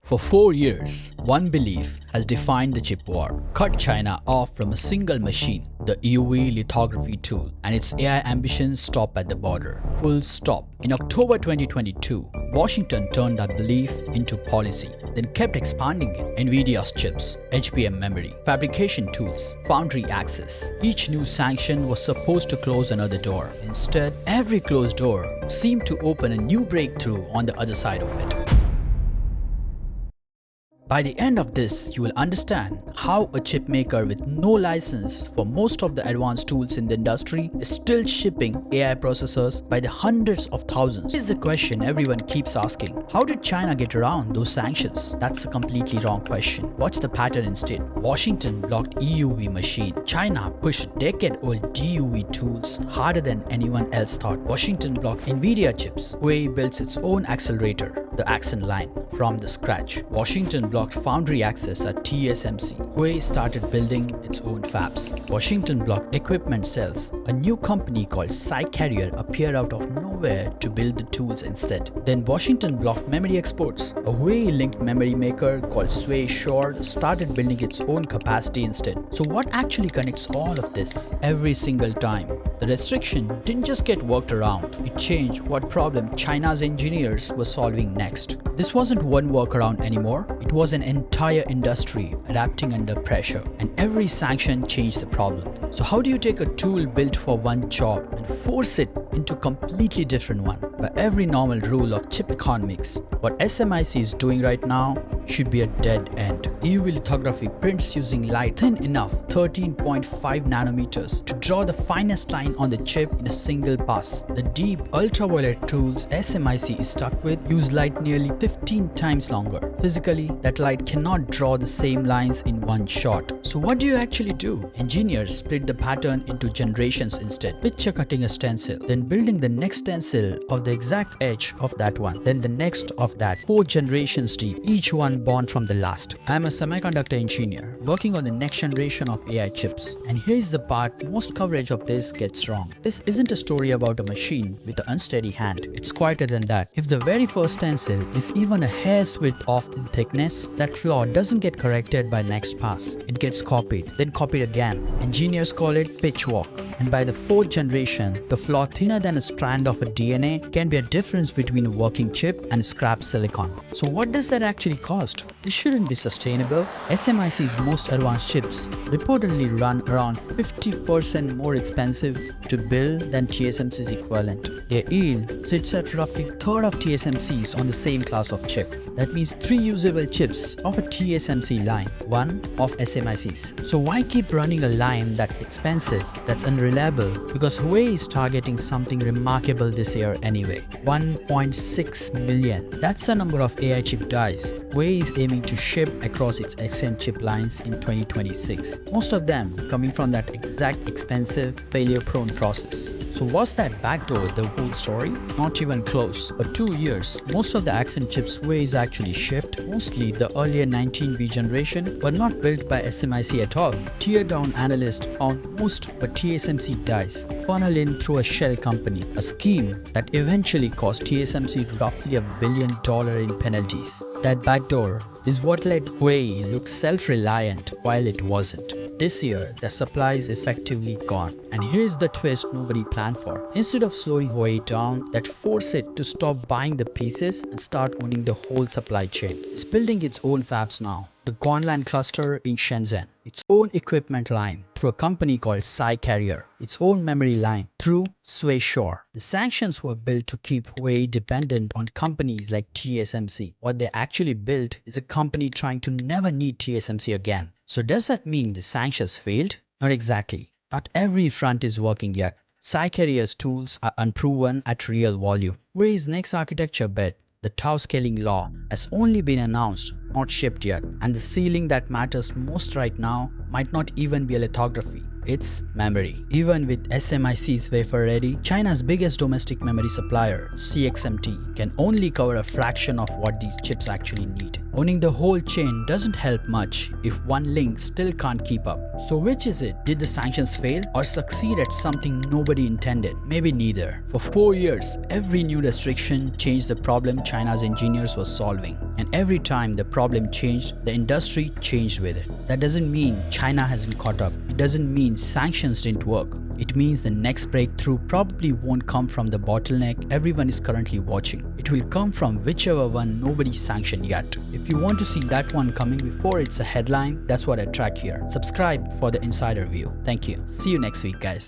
For 4 years, one belief has defined the chip war. Cut China off from a single machine, the EUV lithography tool, and its AI ambitions stop at the border. Full stop. In October 2022, Washington turned that belief into policy, then kept expanding it. NVIDIA's chips, HBM memory, fabrication tools, foundry access. Each new sanction was supposed to close another door. Instead, every closed door seemed to open a new breakthrough on the other side of it. By the end of this, you will understand how a chip maker with no license for most of the advanced tools in the industry is still shipping AI processors by the hundreds of thousands. This is the question everyone keeps asking. How did China get around those sanctions? That's a completely wrong question. Watch the pattern instead. Washington blocked EUV machine. China pushed decade-old DUV tools harder than anyone else thought. Washington blocked NVIDIA chips. Huawei builds its own accelerator, the Ascend line, from the scratch. Washington blocked foundry access at TSMC. Huawei started building its own fabs. Washington blocked equipment cells. A new company called SMIC appeared out of nowhere to build the tools instead. Then Washington blocked memory exports. A Huawei-linked memory maker called SUAE started building its own capacity instead. So what actually connects all of this? Every single time, the restriction didn't just get worked around, it changed what problem China's engineers were solving next. This wasn't one workaround anymore, it was an entire industry adapting under pressure, and every sanction changed the problem. So how do you take a tool built for one job and force it into a completely different one? By every normal rule of chip economics, what SMIC is doing right now should be a dead end. EUV lithography prints using light thin enough, 13.5 nanometers, to draw the finest line on the chip in a single pass. The deep ultraviolet tools SMIC is stuck with use light nearly 15 times longer. Physically, that light cannot draw the same lines in one shot. So what do you actually do? Engineers split the pattern into generations instead. Picture cutting a stencil, then building the next stencil of the exact edge of that one, then the next of that, 4 generations deep, each one born from the last. I am a semiconductor engineer working on the next generation of AI chips, and here's the part most coverage of this gets wrong. This isn't a story about a machine with an unsteady hand. It's quieter than that. If the very first stencil is even a hair's width off in thickness, that flaw doesn't get corrected by next pass. It gets copied, then copied again. Engineers call it pitchfork. And by the 4th generation, the flaw thinner than a strand of a DNA can be a difference between a working chip and scrap silicon. So what does that actually cost? This shouldn't be sustainable. SMIC's most advanced chips reportedly run around 50% more expensive to build than TSMC's equivalent. Their yield sits at roughly a third of TSMC's on the same class of chip. That means 3 usable chips of a TSMC line, 1 of SMIC's. So why keep running a line that's expensive, that's unreliable? Because Huawei is targeting something remarkable this year anyway. 1.6 million. That's the number of AI chip dies Huawei is aiming to ship across its Ascend chip lines in 2026. Most of them coming from that exact expensive, failure-prone process. So was that backdoor the whole story? Not even close. For 2 years, most of the Ascend chips Huawei is actually shipped, mostly the earlier 19V generation, were not built by SMIC at all. Teardown analysts found most were TSMC dies funneled in through a shell company, a scheme that eventually cost TSMC roughly $1 billion in penalties. That backdoor is what let Huawei look self-reliant while it wasn't. This year, the supply is effectively gone. And here's the twist nobody planned for. Instead of slowing Huawei down, that forced it to stop buying the pieces and start owning the whole supply chain. It's building its own fabs now. The Guanlan cluster in Shenzhen, its own equipment line through a company called SMIC, its own memory line through SUAE. The sanctions were built to keep Huawei dependent on companies like TSMC. What they actually built is a company trying to never need TSMC again. So does that mean the sanctions failed? Not exactly. Not every front is working yet. SMIC's tools are unproven at real volume. Huawei's next architecture bet, the tau scaling law, has only been announced, not shipped yet. And the ceiling that matters most right now might not even be lithography. It's memory. Even with SMIC's wafer ready, China's biggest domestic memory supplier, CXMT, can only cover a fraction of what these chips actually need. Owning the whole chain doesn't help much if one link still can't keep up. So which is it? Did the sanctions fail or succeed at something nobody intended? Maybe neither. For 4 years, every new restriction changed the problem China's engineers were solving. And every time the problem changed, the industry changed with it. That doesn't mean China hasn't caught up. It doesn't mean sanctions didn't work. It means the next breakthrough probably won't come from the bottleneck everyone is currently watching. It will come from whichever one nobody's sanctioned yet. If you want to see that one coming before it's a headline, that's what I track here. Subscribe for the insider view. Thank you. See you next week, guys.